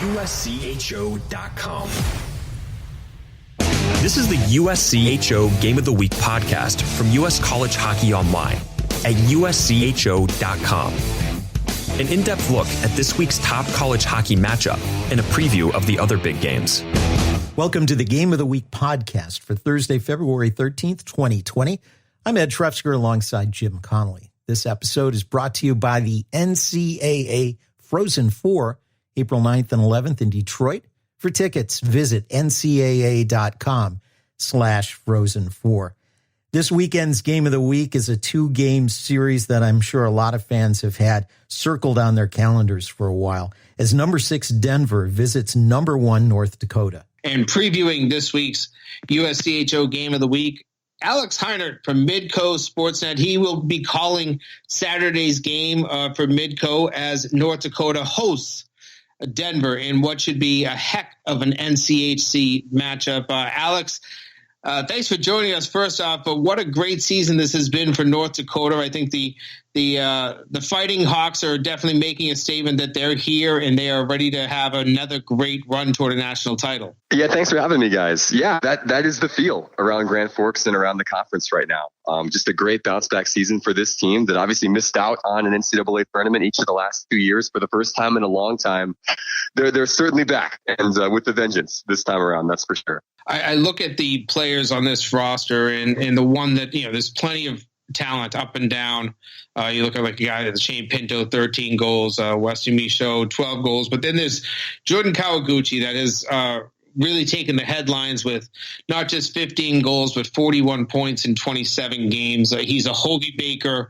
USCHO.com. This is the USCHO Game of the Week podcast from U.S. College Hockey Online at USCHO.com. An in-depth look at this week's top college hockey matchup and a preview of the other big games. Welcome to the Game of the Week podcast for Thursday, February 13th, 2020. I'm Ed Trefzger alongside Jim Connelly. This episode is brought to you by the NCAA Frozen Four, April 9th and 11th in Detroit. For tickets, visit ncaa.com/Frozen4. This weekend's Game of the Week is a two-game series that I'm sure a lot of fans have had circled on their calendars for a while, as number 6 Denver visits number 1 North Dakota. And previewing this week's USCHO Game of the Week, Alex Heinert from Midco Sportsnet. He will be calling Saturday's game for Midco as North Dakota hosts Denver in what should be a heck of an NCHC matchup. Alex, thanks for joining us. First off, but what a great season this has been for North Dakota. I think the Fighting Hawks are definitely making a statement that they're here and they are ready to have another great run toward a national title. Yeah, thanks for having me, guys. Yeah, that is the feel around Grand Forks and around the conference right now. Just a great bounce back season for this team that obviously missed out on an NCAA tournament each of the last 2 years for the first time in a long time. They're certainly back and with a vengeance this time around, that's for sure. I look at the players on this roster and the one that, there's plenty of talent up and down. You look at like a guy that's Shane Pinto, 13 goals, Weston Michaud, 12 goals. But then there's Jordan Kawaguchi that has really taken the headlines with not just 15 goals, but 41 points in 27 games. He's a Hobey Baker,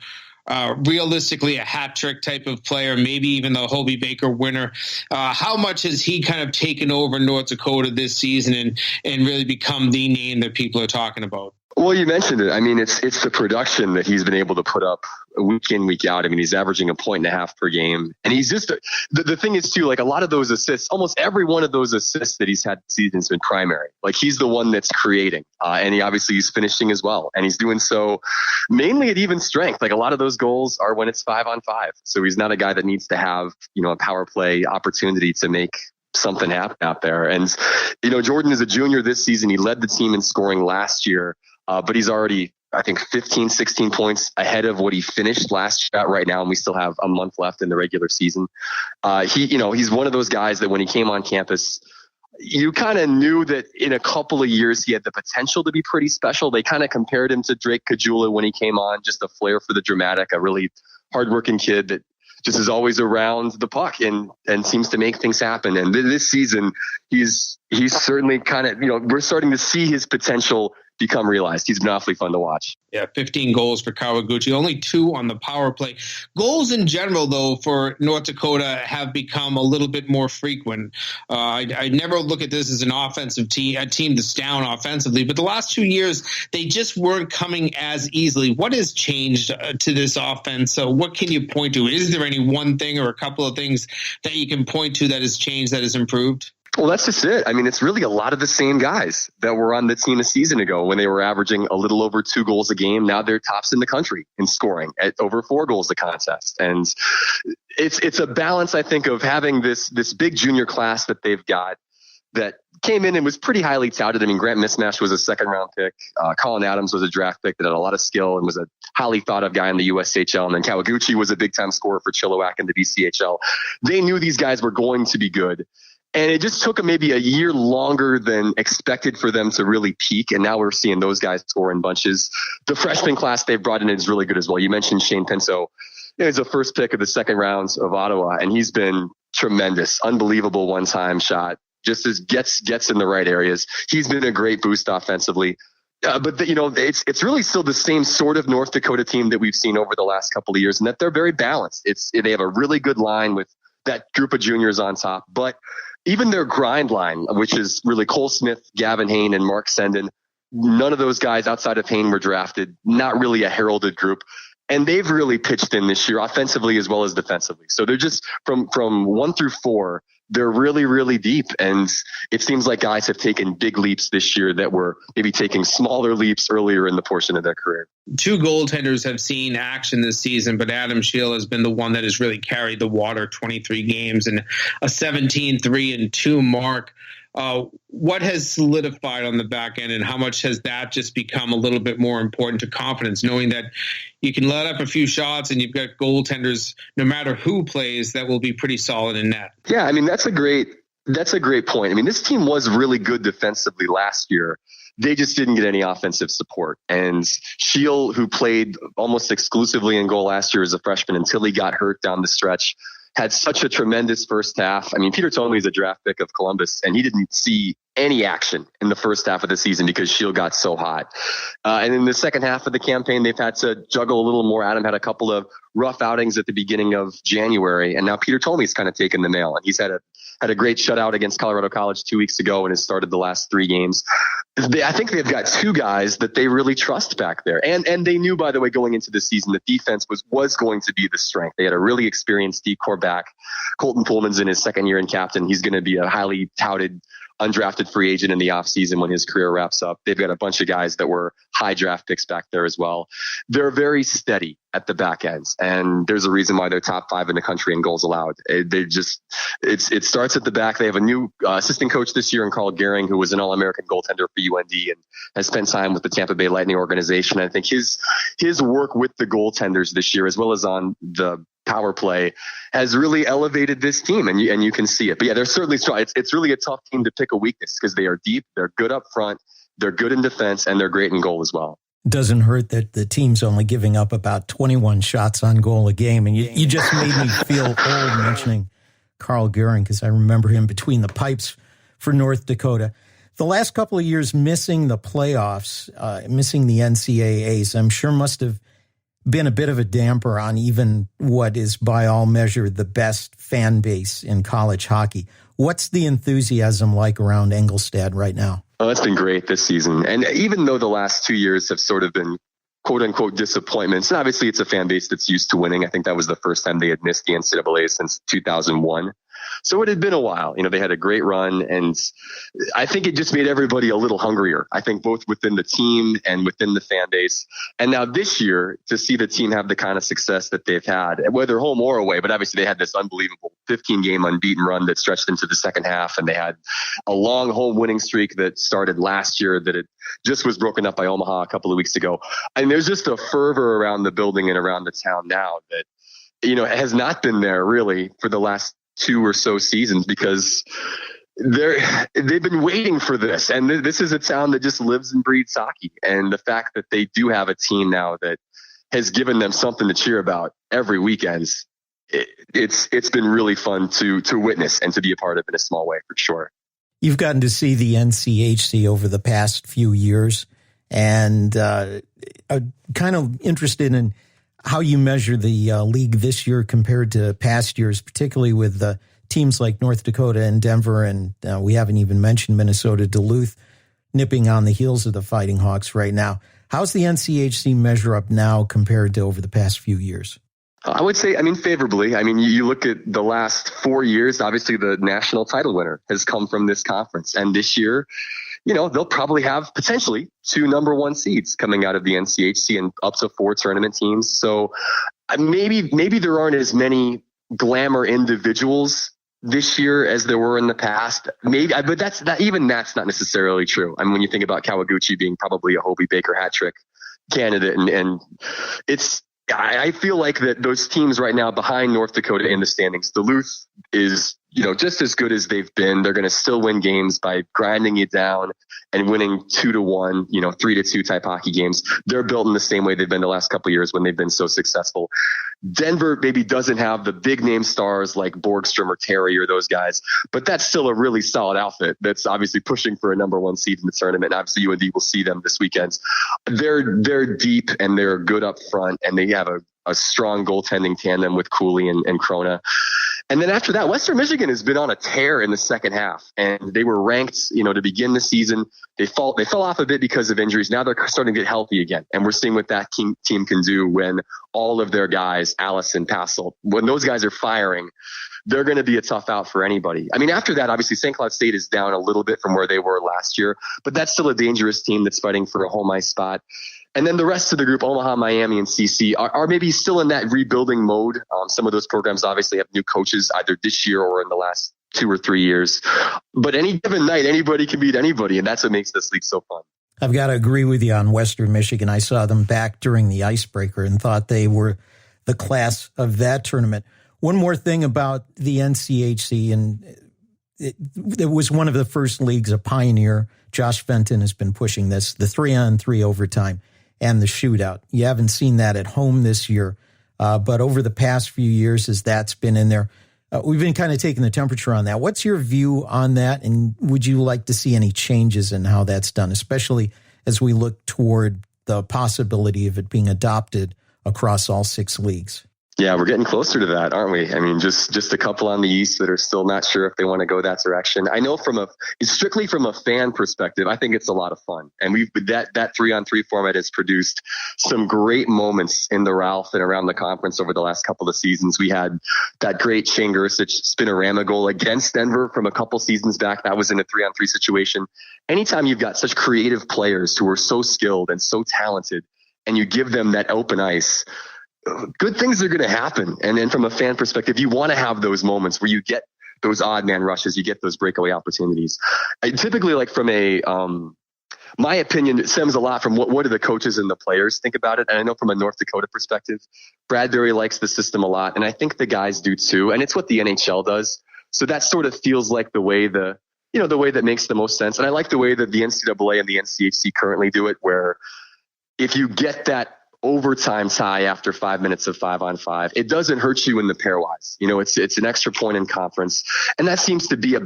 realistically a hat trick type of player, maybe even the Hobey Baker winner. How much has he kind of taken over North Dakota this season and really become the name that people are talking about? Well, you mentioned it. I mean, it's the production that he's been able to put up week in, week out. I mean, he's averaging 1.5 points per game. And he's just the thing is, too, like a lot of those assists, almost every one of those assists that he's had this season has been primary. Like he's the one that's creating. And he's finishing as well. And he's doing so mainly at even strength. Like a lot of those goals are when it's 5-on-5. So he's not a guy that needs to have, a power play opportunity to make something happen out there. And, Jordan is a junior this season. He led the team in scoring last year. But he's already, I think, 15, 16 points ahead of what he finished last year right now. And we still have a month left in the regular season. He's one of those guys that when he came on campus, you kind of knew that in a couple of years he had the potential to be pretty special. They kind of compared him to Drake Kajula when he came on, just a flair for the dramatic, a really hardworking kid that just is always around the puck and seems to make things happen. And this season, he's certainly kind of, we're starting to see his potential become realized. He's been awfully fun to watch. Yeah, 15 goals for Kawaguchi, only 2 on the power play. Goals in general, though, for North Dakota have become a little bit more frequent. I never look at this as an offensive team, a team that's down offensively, but the last 2 years, they just weren't coming as easily. What has changed to this offense? So what can you point to? Is there any one thing or a couple of things that you can point to that has changed, that has improved? Well, that's just it. I mean, it's really a lot of the same guys that were on the team a season ago when they were averaging a little over 2 goals a game. Now they're tops in the country in scoring at over 4 goals a contest. And it's a balance, I think, of having this big junior class that they've got that came in and was pretty highly touted. I mean, Grant Mismash was a second-round pick. Colin Adams was a draft pick that had a lot of skill and was a highly thought-of guy in the USHL. And then Kawaguchi was a big-time scorer for Chilliwack in the WCHL. They knew these guys were going to be good. And it just took them maybe a year longer than expected for them to really peak. And now we're seeing those guys score in bunches. The freshman class they've brought in is really good as well. You mentioned Shane Pinto. He's the first pick of the second rounds of Ottawa, and he's been tremendous, unbelievable one-time shot. Just as gets in the right areas. He's been a great boost offensively. But it's really still the same sort of North Dakota team that we've seen over the last couple of years, and that they're very balanced. They have a really good line with that group of juniors on top, but even their grind line, which is really Cole Smith, Gavin Hain, and Mark Senden, none of those guys outside of Hain were drafted. Not really a heralded group. And they've really pitched in this year offensively as well as defensively. So they're just from 1 through 4, they're really, really deep. And it seems like guys have taken big leaps this year that were maybe taking smaller leaps earlier in the portion of their career. Two goaltenders have seen action this season, but Adam Scheel has been the one that has really carried the water, 23 games and a 17-3-2 mark. What has solidified on the back end, and how much has that just become a little bit more important to confidence, knowing that you can let up a few shots and you've got goaltenders, no matter who plays, that will be pretty solid in net? Yeah, I mean, that's a great point. I mean, this team was really good defensively last year. They just didn't get any offensive support. And Scheel, who played almost exclusively in goal last year as a freshman until he got hurt down the stretch, had such a tremendous first half. I mean, Peter Tomey is a draft pick of Columbus, and he didn't see any action in the first half of the season because Scheel got so hot. And in the second half of the campaign, they've had to juggle a little more. Adam had a couple of rough outings at the beginning of January, and now Peter Tomey's kind of taken the mail, and he's had a great shutout against Colorado College 2 weeks ago and has started the last 3 games. I think they've got 2 guys that they really trust back there. And they knew, by the way, going into the season, that defense was going to be the strength. They had a really experienced D-corps back. Colton Pullman's in his second year in captain. He's going to be a highly touted undrafted free agent in the offseason when his career wraps up. They've got a bunch of guys that were high draft picks back there as well. They're very steady at the back ends, and there's a reason why they're top 5 in the country in goals allowed. It starts at the back. They have a new assistant coach this year in Carl Gehring, who was an All-American goaltender for UND and has spent time with the Tampa Bay Lightning organization. I think his work with the goaltenders this year, as well as on the power play, has really elevated this team, and you can see it. But yeah, they're certainly strong. It's really a tough team to pick a weakness because they are deep, they're good up front, they're good in defense, and they're great in goal as well. Doesn't hurt that the team's only giving up about 21 shots on goal a game, and you just made me feel old mentioning Carl Gehring, because I remember him between the pipes for North Dakota. The last couple of years missing the playoffs, missing the NCAAs, I'm sure must have been a bit of a damper on even what is by all measure the best fan base in college hockey. What's the enthusiasm like around Engelstad right now? Oh, it's been great this season. And even though the last 2 years have sort of been quote unquote disappointments, and obviously it's a fan base that's used to winning. I think that was the first time they had missed the NCAA since 2001. So it had been a while. They had a great run, and I think it just made everybody a little hungrier. I think both within the team and within the fan base. And now this year, to see the team have the kind of success that they've had, whether home or away, but obviously they had this unbelievable 15-game unbeaten run that stretched into the second half, and they had a long home winning streak that started last year that it just was broken up by Omaha a couple of weeks ago. And there's just a fervor around the building and around the town now that, has not been there really for the last 2 or so seasons, because they've been waiting for this. And this is a town that just lives and breathes hockey. And the fact that they do have a team now that has given them something to cheer about every weekend, it's been really fun to witness and to be a part of in a small way, for sure. You've gotten to see the NCHC over the past few years, and I'm kind of interested in how you measure the league this year compared to past years, particularly with teams like North Dakota and Denver, and we haven't even mentioned Minnesota, Duluth, nipping on the heels of the Fighting Hawks right now. How's the NCHC measure up now compared to over the past few years? I would say, favorably. You look at the last 4 years, obviously the national title winner has come from this conference. And this year, they'll probably have potentially 2 number 1 seeds coming out of the NCHC and up to 4 tournament teams. So maybe there aren't as many glamour individuals this year as there were in the past. But that's not necessarily true. When you think about Kawaguchi being probably a Hobie Baker hat trick candidate, and I feel like that those teams right now behind North Dakota in the standings, Duluth is, just as good as they've been. They're going to still win games by grinding you down and winning 2-1, 3-2 type hockey games. They're built in the same way they've been the last couple of years when they've been so successful. Denver maybe doesn't have the big name stars like Borgstrom or Terry or those guys, but that's still a really solid outfit that's obviously pushing for a number 1 seed in the tournament. And obviously UND will see them this weekend. They're deep and they're good up front, and they have a strong goaltending tandem with Cooley and Krona. And then after that, Western Michigan has been on a tear in the second half, and they were ranked, to begin the season. They fell off a bit because of injuries. Now they're starting to get healthy again. And we're seeing what that team can do when all of their guys, Allison, Passel, when those guys are firing, they're going to be a tough out for anybody. I mean, after that, obviously St. Cloud State is down a little bit from where they were last year, but that's still a dangerous team that's fighting for a home ice spot. And then the rest of the group, Omaha, Miami, and CC, are maybe still in that rebuilding mode. Some of those programs obviously have new coaches either this year or in the last 2 or 3 years. But any given night, anybody can beat anybody, and that's what makes this league so fun. I've got to agree with you on Western Michigan. I saw them back during the icebreaker and thought they were the class of that tournament. One more thing about the NCHC, and it was one of the first leagues, a pioneer. Josh Fenton has been pushing this, the 3-on-3 overtime and the shootout. You haven't seen that at home this year, but over the past few years, as that's been in there, we've been kind of taking the temperature on that. What's your view on that, and would you like to see any changes in how that's done, especially as we look toward the possibility of it being adopted across all 6 leagues? Yeah, we're getting closer to that, aren't we? I mean, just a couple on the East that are still not sure if they want to go that direction. I know strictly from a fan perspective, I think it's a lot of fun. And that 3-on-3 format has produced some great moments in the Ralph and around the conference over the last couple of seasons. We had that great Shane Gersich spinorama goal against Denver from a couple seasons back. That was in a 3-on-3 situation. Anytime you've got such creative players who are so skilled and so talented, and you give them that open ice, good things are going to happen. And then from a fan perspective, you want to have those moments where you get those odd man rushes, you get those breakaway opportunities. Typically, like from my opinion, it stems a lot from what do the coaches and the players think about it. And I know from a North Dakota perspective, Bradbury likes the system a lot. And I think the guys do too. And it's what the NHL does. So that sort of feels like the way the way that makes the most sense. And I like the way that the NCAA and the NCHC currently do it, where if you get that overtime tie after 5 minutes of 5-on-5, it doesn't hurt you in the pairwise. It's an extra point in conference. And that seems to be in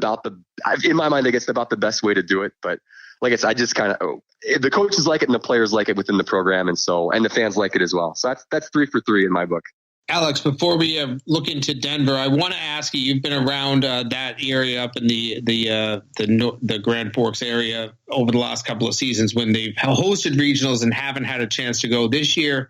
my mind, I guess about the best way to do it. But like I said, I just the coaches like it and the players like it within the program. And the fans like it as well. So that's 3 for 3 in my book. Alex, before we look into Denver, I want to ask you, you've been around that area up in the Grand Forks area over the last couple of seasons when they've hosted regionals and haven't had a chance to go. This year,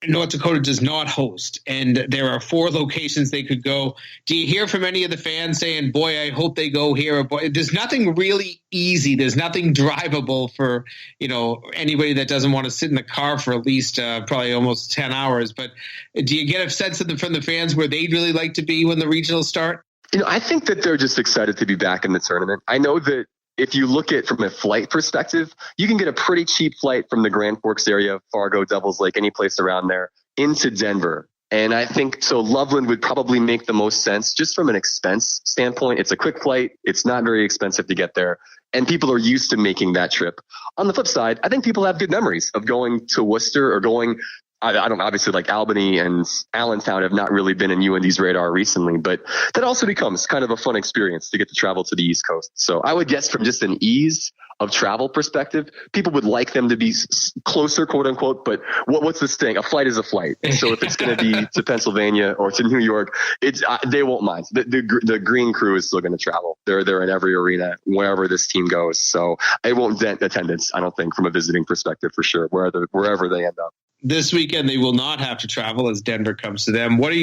North Dakota does not host, and there are 4 locations they could go. Do you hear from any of the fans saying, boy, I hope they go here? There's nothing really easy. There's nothing drivable for, anybody that doesn't want to sit in the car for at least probably almost 10 hours. But do you get a sense from the fans where they'd really like to be when the regionals start? I think that they're just excited to be back in the tournament. I know that if you look at from a flight perspective, you can get a pretty cheap flight from the Grand Forks area, Fargo, Devils Lake, any place around there, into Denver. And I think so Loveland would probably make the most sense just from an expense standpoint. It's a quick flight. It's not very expensive to get there. And people are used to making that trip. On the flip side, I think people have good memories of going to Worcester or going, I don't know, obviously like Albany and Allentown have not really been in UND's radar recently, but that also becomes kind of a fun experience to get to travel to the East Coast. So I would guess from just an ease of travel perspective, people would like them to be closer, quote unquote. But what's this thing? A flight is a flight. So if it's going to be to Pennsylvania or to New York, they won't mind. The green crew is still going to travel. They're in every arena wherever this team goes. So it won't dent attendance, I don't think, from a visiting perspective for sure, wherever they end up. This weekend, they will not have to travel as Denver comes to them. What are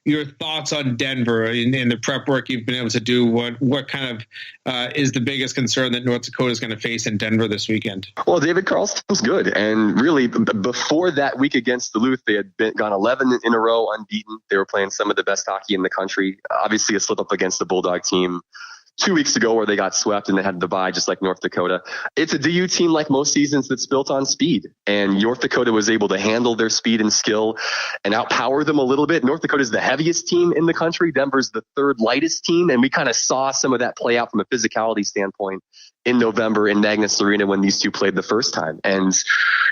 your thoughts on Denver in the prep work you've been able to do? What kind of is the biggest concern that North Dakota is going to face in Denver this weekend? Well, David Carlson's good. And really, before that week against Duluth, they had gone 11 in a row unbeaten. They were playing some of the best hockey in the country. Obviously, a slip up against the Bulldog team 2 weeks ago where they got swept and they had the bye just like North Dakota. It's a DU team like most seasons that's built on speed. And North Dakota was able to handle their speed and skill and outpower them a little bit. North Dakota is the heaviest team in the country. Denver's the 3rd lightest team. And we kind of saw some of that play out from a physicality standpoint in November in Magnus Arena when these two played the first time. And,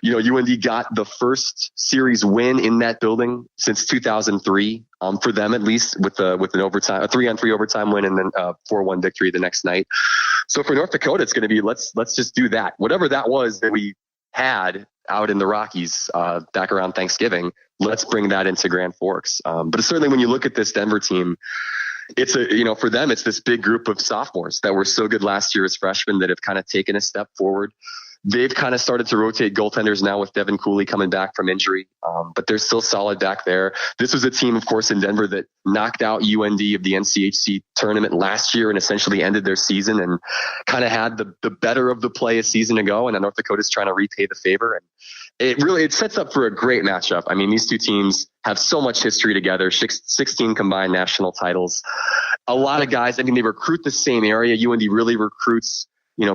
UND got the first series win in that building since 2003. For them, at least with an overtime, a 3-on-3 overtime win and then 4-1 victory the next night. So for North Dakota, it's going to be, let's just do that. Whatever that was that we had out in the Rockies back around Thanksgiving, let's bring that into Grand Forks. But certainly when you look at this Denver team, it's for them, it's this big group of sophomores that were so good last year as freshmen that have kind of taken a step forward. They've kind of started to rotate goaltenders now with Devin Cooley coming back from injury, but they're still solid back there. This was a team, of course, in Denver that knocked out UND of the NCHC tournament last year and essentially ended their season and kind of had the better of the play a season ago. And North Dakota's trying to repay the favor. And it sets up for a great matchup. I mean, these two teams have so much history together, 16 combined national titles. A lot of guys, I mean, they recruit the same area. UND really recruits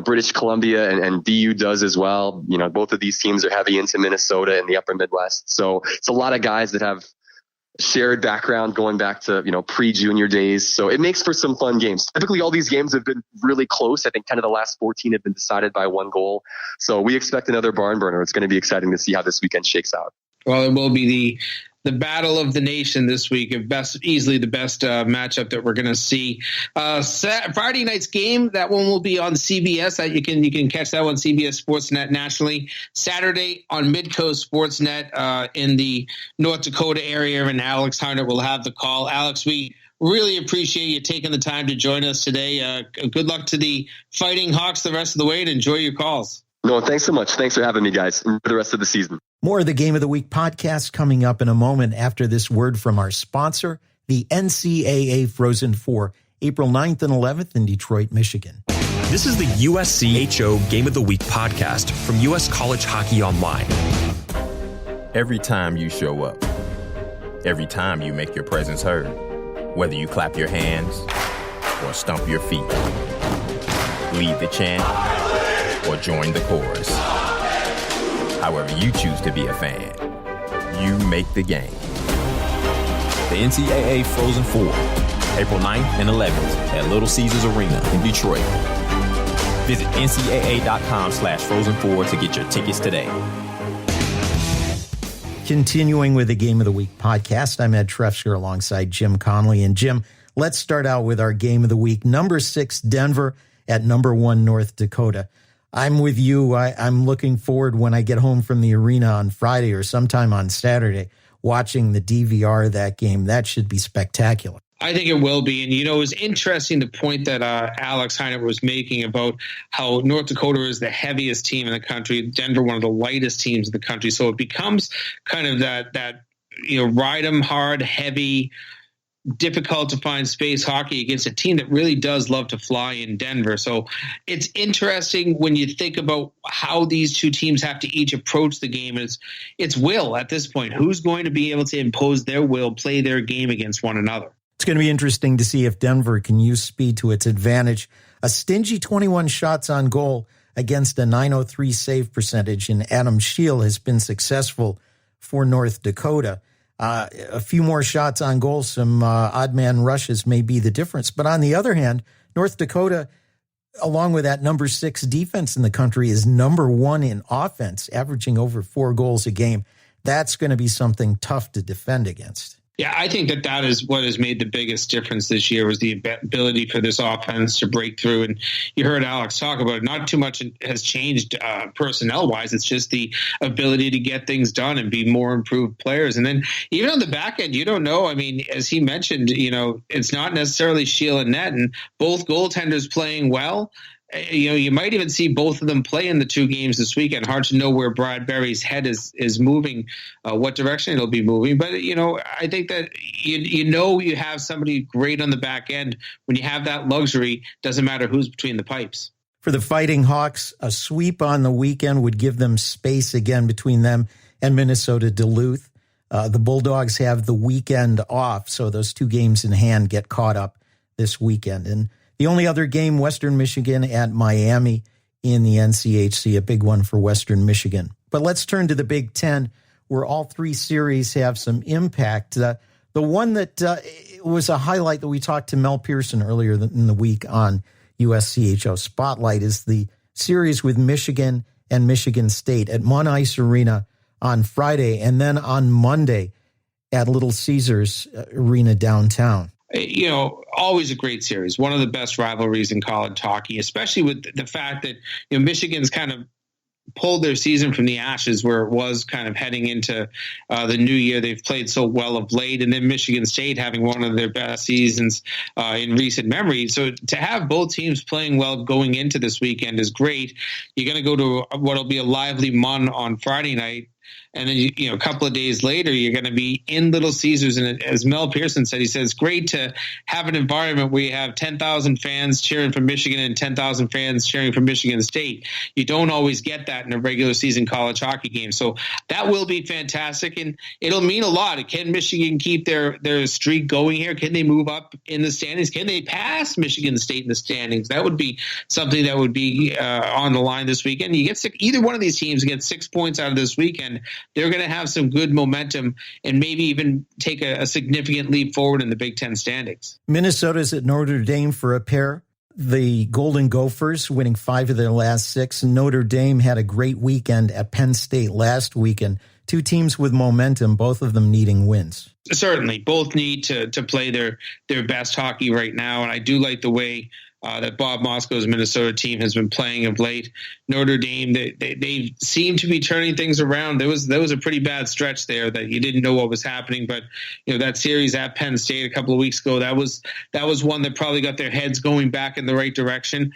British Columbia and BU does as well. Both of these teams are heavy into Minnesota and the upper Midwest. So it's a lot of guys that have shared background going back to, pre-junior days. So it makes for some fun games. Typically all these games have been really close. I think 10 of the last 14 have been decided by one goal. So we expect another barn burner. It's going to be exciting to see how this weekend shakes out. Well, it will be the battle of the nation this week, easily the best matchup that we're going to see. Friday night's game, that one will be on CBS. You can catch that one, CBS Sportsnet nationally. Saturday on Midco Sportsnet in the North Dakota area, and Alex Heinert will have the call. Alex, we really appreciate you taking the time to join us today. Good luck to the Fighting Hawks the rest of the way, and enjoy your calls. No, thanks so much. Thanks for having me, guys. Enjoy the rest of the season. More of the Game of the Week podcast coming up in a moment after this word from our sponsor, the NCAA Frozen Four, April 9th and 11th in Detroit, Michigan. This is the USCHO Game of the Week podcast from US College Hockey Online. Every time you show up, every time you make your presence heard, whether you clap your hands or stomp your feet, lead the chant or join the chorus. However you choose to be a fan, you make the game. The NCAA Frozen Four, April 9th and 11th at Little Caesars Arena in Detroit. Visit ncaa.com/Frozen4 to get your tickets today. Continuing with the Game of the Week podcast, I'm Ed Trefzger alongside Jim Connelly. And Jim, let's start out with our Game of the Week. Number 6, Denver at number 1, North Dakota. I'm with you. I'm looking forward when I get home from the arena on Friday or sometime on Saturday, watching the DVR of that game. That should be spectacular. I think it will be. And, it was interesting the point that Alex Heinert was making about how North Dakota is the heaviest team in the country, Denver one of the lightest teams in the country. So it becomes kind of that ride 'em hard, heavy, difficult to find space hockey against a team that really does love to fly in Denver. So it's interesting when you think about how these two teams have to each approach the game. It's will at this point. Who's going to be able to impose their will, play their game against one another? It's going to be interesting to see if Denver can use speed to its advantage. A stingy 21 shots on goal against a .903 save percentage in Adam Scheel has been successful for North Dakota. A few more shots on goal, some odd man rushes may be the difference. But on the other hand, North Dakota, along with that number 6 defense in the country, is number 1 in offense, averaging over 4 goals a game. That's going to be something tough to defend against. Yeah, I think that is what has made the biggest difference this year, was the ability for this offense to break through. And you heard Alex talk about it. Not too much has changed personnel-wise. It's just the ability to get things done and be more improved players. And then even on the back end, you don't know. I mean, as he mentioned, it's not necessarily Scheel and net, and both goaltenders playing well. You might even see both of them play in the 2 games this weekend. Hard to know where Brad Berry's head is moving, what direction it'll be moving. But, I think that, you have somebody great on the back end. When you have that luxury, doesn't matter who's between the pipes. For the Fighting Hawks, a sweep on the weekend would give them space again between them and Minnesota Duluth. The Bulldogs have the weekend off, so those 2 games in hand get caught up this weekend. And the only other game, Western Michigan at Miami in the NCHC, a big one for Western Michigan. But let's turn to the Big Ten, where all 3 series have some impact. The one that was a highlight that we talked to Mel Pearson earlier in the week on USCHO Spotlight is the series with Michigan and Michigan State at Mon Ice Arena on Friday, and then on Monday at Little Caesars Arena downtown. Always a great series. One of the best rivalries in college hockey, especially with the fact that, Michigan's kind of pulled their season from the ashes where it was kind of heading into the new year. They've played so well of late, and then Michigan State having one of their best seasons in recent memory. So to have both teams playing well going into this weekend is great. You're going to go to what'll be a lively Mun on Friday night. And then, a couple of days later, you're going to be in Little Caesars. And as Mel Pearson said, he says, it's great to have an environment where you have 10,000 fans cheering for Michigan and 10,000 fans cheering for Michigan State. You don't always get that in a regular season college hockey game. So that will be fantastic. And it'll mean a lot. Can Michigan keep their streak going here? Can they move up in the standings? Can they pass Michigan State in the standings? That would be something that would be on the line this weekend. You get either one of these teams gets 6 points out of this weekend. They're going to have some good momentum and maybe even take a significant leap forward in the Big Ten standings. Minnesota's at Notre Dame for a pair. The Golden Gophers winning 5 of their last 6. Notre Dame had a great weekend at Penn State last weekend. 2 teams with momentum, both of them needing wins. Certainly, both need to play their best hockey right now, and I do like the way that Bob Mosko's Minnesota team has been playing of late. Notre Dame, they seem to be turning things around. There was a pretty bad stretch there that you didn't know what was happening, but that series at Penn State a couple of weeks ago, that was one that probably got their heads going back in the right direction.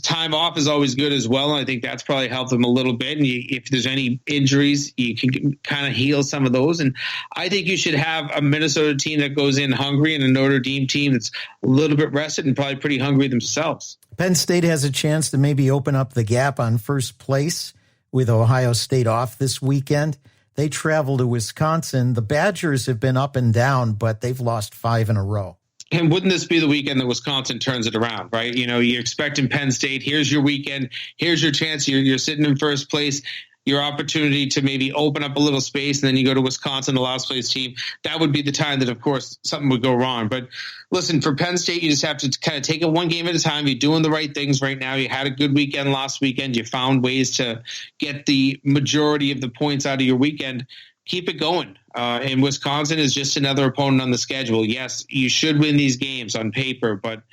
Time off is always good as well, and I think that's probably helped them a little bit. And if there's any injuries, you can kind of heal some of those. And I think you should have a Minnesota team that goes in hungry and a Notre Dame team that's a little bit rested and probably pretty hungry themselves. Penn State has a chance to maybe open up the gap on first place with Ohio State off this weekend. They travel to Wisconsin. The Badgers have been up and down, but they've lost 5 in a row. And wouldn't this be the weekend that Wisconsin turns it around, right? You're expecting Penn State. Here's your weekend. Here's your chance. You're sitting in first place. Your opportunity to maybe open up a little space, and then you go to Wisconsin, the last place team. That would be the time that, of course, something would go wrong. But listen, for Penn State, you just have to kind of take it one game at a time. You're doing the right things right now. You had a good weekend last weekend. You found ways to get the majority of the points out of your weekend. Keep it going. And Wisconsin is just another opponent on the schedule. Yes, you should win these games on paper, but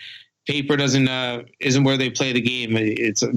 paper isn't where they play the game.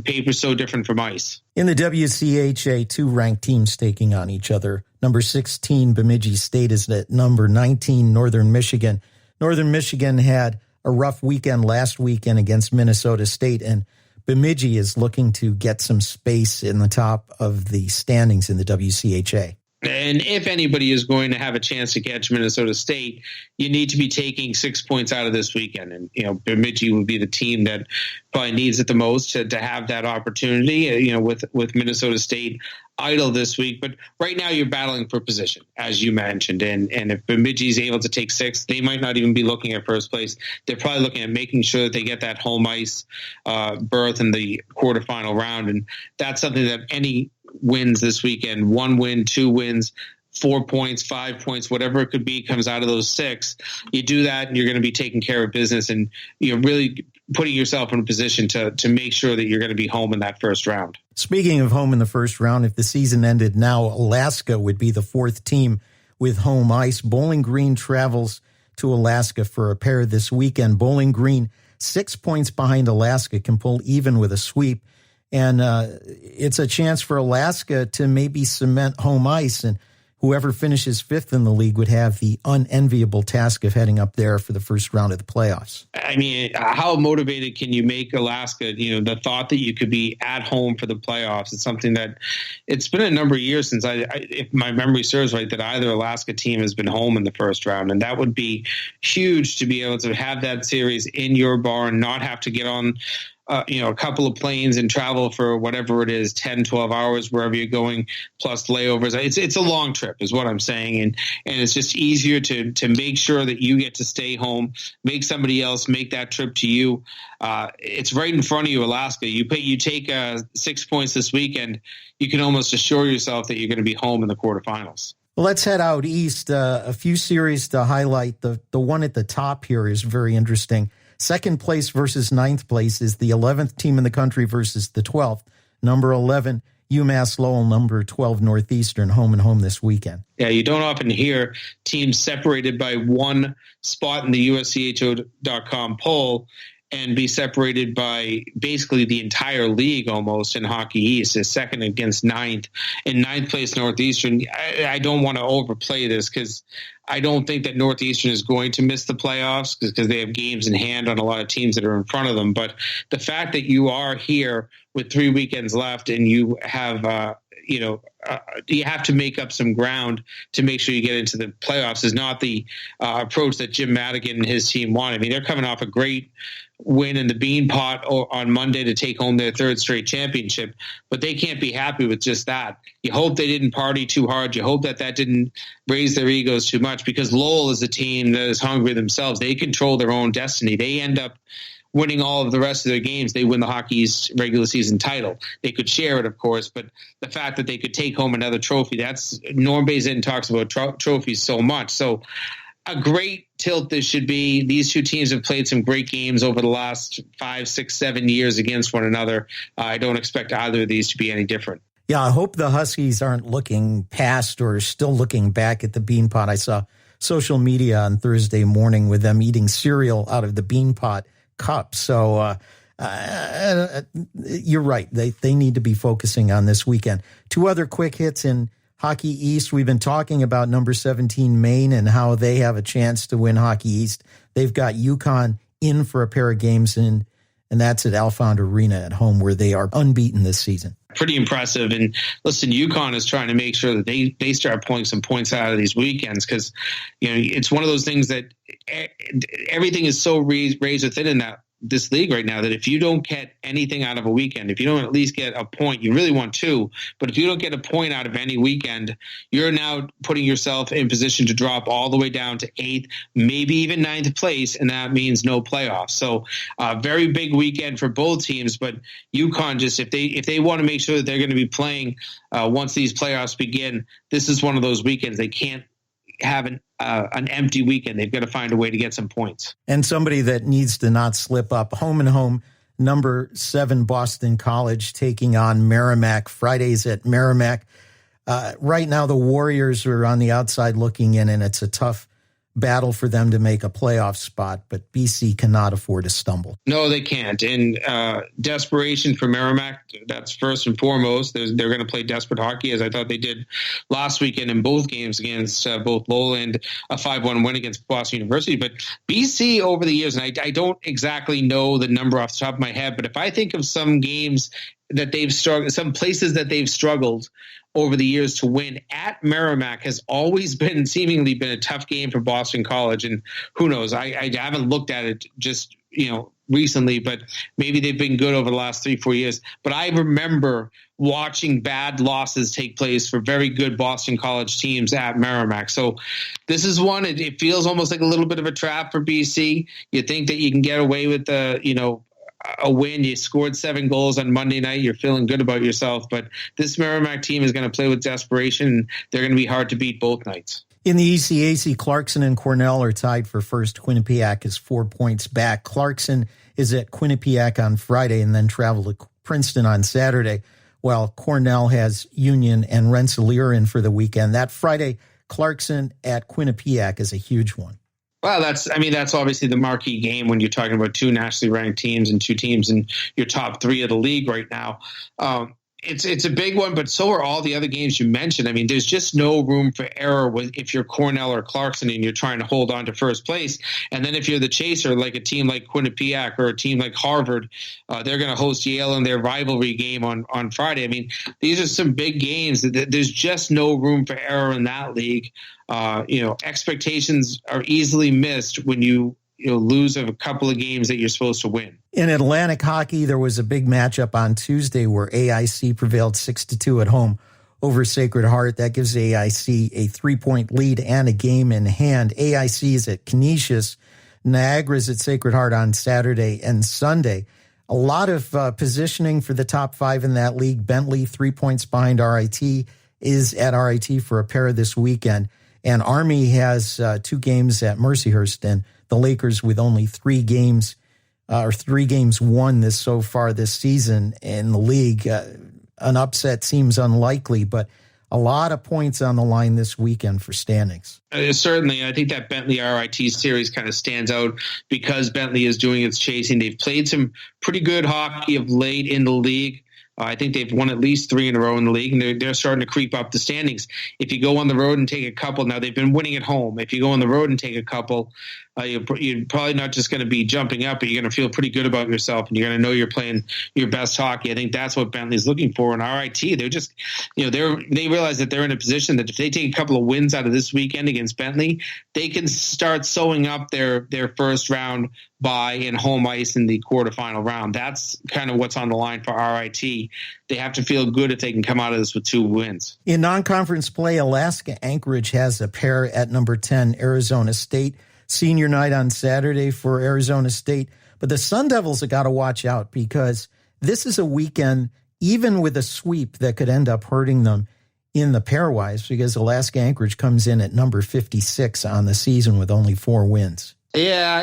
Paper's so different from ice. In the WCHA, 2 ranked teams taking on each other. Number 16, Bemidji State, is at number 19, Northern Michigan. Northern Michigan had a rough weekend last weekend against Minnesota State, and Bemidji is looking to get some space in the top of the standings in the WCHA. And if anybody is going to have a chance to catch Minnesota State, you need to be taking 6 points out of this weekend. And, Bemidji would be the team that probably needs it the most to have that opportunity, with Minnesota State idle this week. But right now you're battling for position, as you mentioned. And if Bemidji is able to take 6, they might not even be looking at first place. They're probably looking at making sure that they get that home ice berth in the quarterfinal round. And that's something that any wins this weekend, 1 win, 2 wins, 4 points, 5 points, whatever it could be, comes out of those 6. You do that and you're going to be taking care of business, and you're really putting yourself in a position to make sure that you're going to be home in that first round. Speaking of home in the first round, if the season ended now, Alaska would be the 4th team with home ice. Bowling Green travels to Alaska for a pair this weekend. Bowling Green, 6 points behind Alaska, can pull even with a sweep. And it's a chance for Alaska to maybe cement home ice, and whoever finishes 5th in the league would have the unenviable task of heading up there for the first round of the playoffs. I mean, how motivated can you make Alaska? The thought that you could be at home for the playoffs is something that it's been a number of years since if my memory serves right, that either Alaska team has been home in the first round. And that would be huge to be able to have that series in your barn, not have to get on a couple of planes and travel for whatever it is, 10, 12 hours, wherever you're going, plus layovers. It's a long trip is what I'm saying. And it's just easier to make sure that you get to stay home, make somebody else make that trip to you. It's right in front of you, Alaska. You take 6 points this weekend, you can almost assure yourself that you're going to be home in the quarterfinals. Well, let's head out east. A few series to highlight. The one at the top here is very interesting. 2nd place versus 9th place is the 11th team in the country versus the 12th. Number 11, UMass Lowell, number 12, Northeastern, home and home this weekend. Yeah, you don't often hear teams separated by 1 spot in the USCHO.com poll. and be separated by basically the entire league almost in Hockey East, is second against ninth. In ninth place Northeastern, I don't want to overplay this because I don't think that Northeastern is going to miss the playoffs because they have games in hand on a lot of teams that are in front of them. But the fact that you are here with 3 weekends left and you have you have to make up some ground to make sure you get into the playoffs is not the approach that Jim Madigan and his team want. I mean, they're coming off a great win in the Bean Pot on Monday to take home their third straight championship, but they can't be happy with just that. You hope they didn't party too hard. You hope that didn't raise their egos too much, because Lowell is a team that is hungry themselves. They control their own destiny. They end up winning all of the rest of their games. They win the Hockey East regular season title. They could share it, of course, but the fact that they could take home another trophy, that's Norm Bazin talks about trophies so much. So a great tilt this should be. These two teams have played some great games over the last 5, 6, 7 years against one another. I don't expect either of these to be any different. Yeah, I hope the Huskies aren't looking past or still looking back at the Bean Pot. I saw social media on Thursday morning with them eating cereal out of the Bean Pot cup. So you're right. They need to be focusing on this weekend. 2 other quick hits in Hockey East. We've been talking about number 17 Maine and how they have a chance to win Hockey East. They've got UConn in for a pair of games, and that's at Alfond Arena at home, where they are unbeaten this season. Pretty impressive. And listen, UConn is trying to make sure that they start pulling some points out of these weekends, because it's one of those things that everything is so razor thin in this league right now that if you don't get anything out of a weekend, if you don't at least get a point, you really want 2, but if you don't get a point out of any weekend, you're now putting yourself in position to drop all the way down to 8th, maybe even 9th place, and that means no playoffs. So very big weekend for both teams, but UConn, just if they want to make sure that they're going to be playing once these playoffs begin, this is one of those weekends. They can't have an empty weekend. They've got to find a way to get some points. And somebody that needs to not slip up, home and home, number 7 Boston College taking on Merrimack. Fridays at Merrimack. Right now, the Warriors are on the outside looking in, and it's a tough battle for them to make a playoff spot, but BC cannot afford to stumble. No, they can't. And desperation for Merrimack, that's first and foremost. They're going to play desperate hockey, as I thought they did last weekend in both games against both Lowell and a 5-1 win against Boston University. But BC over the years, and I don't exactly know the number off the top of my head, but if I think of some games that they've struggled, some places that they've struggled over the years to win, at Merrimack has always seemingly been a tough game for Boston College. And who knows, I haven't looked at it just, recently, but maybe they've been good over the last 3-4 years. But I remember watching bad losses take place for very good Boston College teams at Merrimack. So this is one, it feels almost like a little bit of a trap for BC. You think that you can get away with a win. You scored 7 goals on Monday night. You're feeling good about yourself. But this Merrimack team is going to play with desperation. They're going to be hard to beat both nights. In the ECAC, Clarkson and Cornell are tied for first. Quinnipiac is 4 points back. Clarkson is at Quinnipiac on Friday and then travel to Princeton on Saturday, while Cornell has Union and Rensselaer in for the weekend. That Friday, Clarkson at Quinnipiac is a huge one. Well, that's obviously the marquee game when you're talking about 2 nationally ranked teams and 2 teams in your top 3 of the league right now. It's a big one, but so are all the other games you mentioned. I mean, there's just no room for error if you're Cornell or Clarkson and you're trying to hold on to first place. And then if you're the chaser, like a team like Quinnipiac or a team like Harvard, they're going to host Yale in their rivalry game on Friday. I mean, these are some big games. There's just no room for error in that league. Expectations are easily missed when you lose a couple of games that you're supposed to win. In Atlantic hockey, there was a big matchup on Tuesday where AIC prevailed 6-2 at home over Sacred Heart. That gives AIC a 3-point lead and a game in hand. AIC is at Canisius. Niagara's at Sacred Heart on Saturday and Sunday. A lot of positioning for the top 5 in that league. Bentley, 3 points behind RIT, is at RIT for a pair this weekend. And Army has 2 games at Mercyhurst, and the Lakers with only 3 games won so far this season in the league. An upset seems unlikely, but a lot of points on the line this weekend for standings. Certainly. I think that Bentley RIT series kind of stands out because Bentley is doing its chasing. They've played some pretty good hockey of late in the league. I think they've won at least 3 in a row in the league, and they're starting to creep up the standings. If you go on the road and take a couple, now they've been winning at home. If you go on the road and take a couple, you're probably not just going to be jumping up, but you're going to feel pretty good about yourself, and you're going to know you're playing your best hockey. I think that's what Bentley's looking for in RIT. They're just, they realize that they're in a position that if they take a couple of wins out of this weekend against Bentley, they can start sewing up their first round bye in home ice in the quarterfinal round. That's kind of what's on the line for RIT. They have to feel good if they can come out of this with 2 wins. In non-conference play, Alaska Anchorage has a pair at number 10, Arizona State. Senior night on Saturday for Arizona State. But the Sun Devils have got to watch out because this is a weekend, even with a sweep, that could end up hurting them in the pairwise because Alaska Anchorage comes in at number 56 on the season with only 4 wins. Yeah,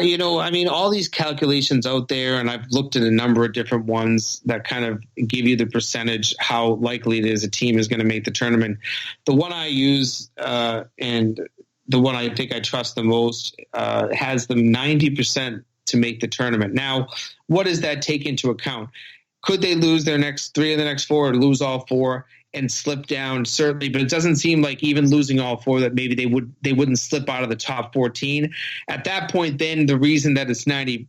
all these calculations out there, and I've looked at a number of different ones that kind of give you the percentage, how likely it is a team is going to make the tournament. The one I use, and the one I think I trust the most, has them 90% to make the tournament. Now, what does that take into account? Could they lose their next 3 of the next 4 or lose all 4 and slip down? Certainly, but it doesn't seem like even losing all 4 that maybe they wouldn't slip out of the top 14. At that point, then the reason that it's 90%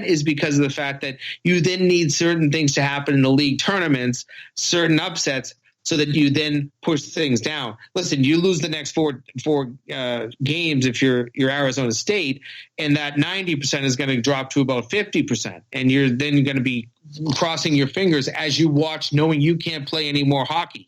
is because of the fact that you then need certain things to happen in the league tournaments, certain upsets, so that you then push things down. Listen, you lose the next four games if you're Arizona State, and that 90% is going to drop to about 50%, and you're then going to be crossing your fingers as you watch, knowing you can't play any more hockey.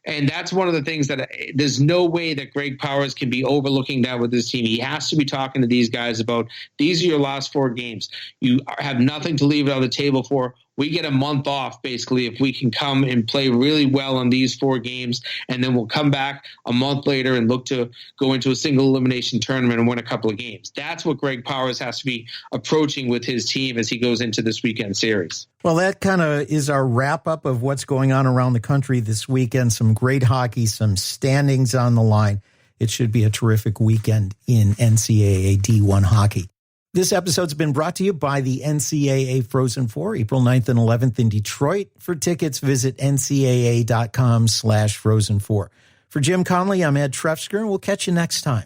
And that's one of the things that there's no way that Greg Powers can be overlooking that with his team. He has to be talking to these guys about, these are your last 4 games. You have nothing to leave it on the table for. We get a month off, basically, if we can come and play really well on these 4 games, and then we'll come back a month later and look to go into a single elimination tournament and win a couple of games. That's what Greg Powers has to be approaching with his team as he goes into this weekend series. Well, that kind of is our wrap-up of what's going on around the country this weekend. Some great hockey, some standings on the line. It should be a terrific weekend in NCAA D1 hockey. This episode's been brought to you by the NCAA Frozen Four, April 9th and 11th in Detroit. For tickets, visit ncaa.com/Frozen4. For Jim Connelly, I'm Ed Trefzger, and we'll catch you next time.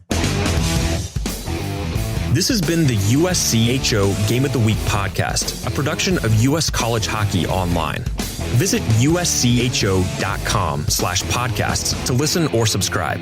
This has been the USCHO Game of the Week podcast, a production of U.S. College Hockey Online. Visit uscho.com/podcasts to listen or subscribe.